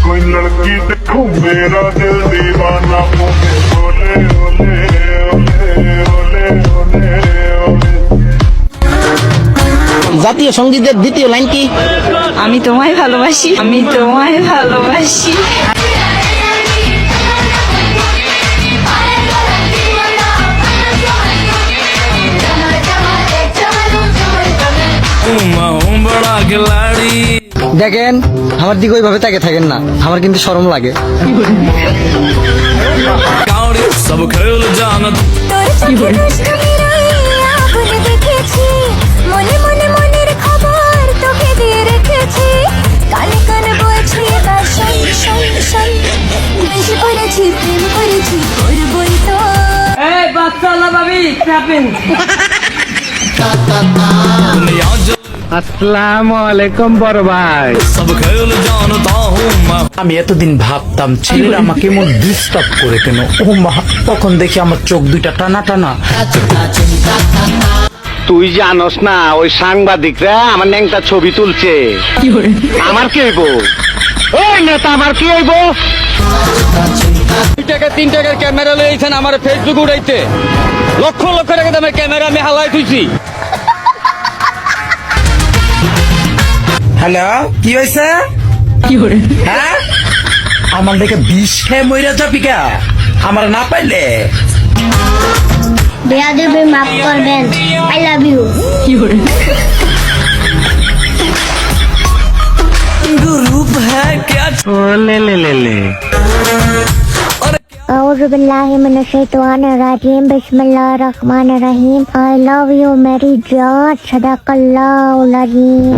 कोई लड़की देखो मेरा दिल दीवाना बोले ओले ओले ओले ओले ओले। জাতীয় সঙ্গীতের দ্বিতীয় লাইন কি? আমি তোমায় ভালোবাসি, আমি তোমায় ভালোবাসি। দেখেন আমার দিকে ওইভাবে তাকে থাকেন না, আমার কিন্তু শরম লাগে। सब खेल जाना মনে মনে মনের খবর তোকে দিয়ে রেখেছি, কানে কানে বলছি এবার শোন শোন শোন, বেশি করেছি প্রেম করেছি করবই তো। এই বাচ্চালা ভাবি ট্র্যাপিং। আসসালামু আলাইকুম বড় ভাই। सब खेल जानता हूँ मैं। আমি এতদিন ভাবতাম ছেলেরা আমাকে এমন ডিস্টার্ব করে কেন। ও মা, তখন দেখি আমার চোখ দুইটা টানা টানা। তুই জানোস না ওই সাংবাদিকরা আমার ন্যাংটা ছবি তুলছে। আমার কি হইব? ওই নেতা আমার কি হইব? 2 টাকা 3 টাকার ক্যামেরা লইছেন আমার ফেসবুক উড়াইতে, লক্ষ লক্ষ টাকা দামের ক্যামেরা আমি হালাই তুইছি। হ্যালো, কি হয়েছে? হ্যাঁ, আমার দেখে বিষ খেয়ে মইরা যাবি কা? আমার না পাইলে বেয়াদবি মাফ করবেন, আই লাভ ইউ। रूप है क्या ও লে লে লে লে। औज़ु बिल्लाहि मिनश शैतानिर रजीम, बिस्मिल्लाहिर रहमानिर रहीम। आई लव यू मेरी जान, सदाकल्लाहुल अज़ीम।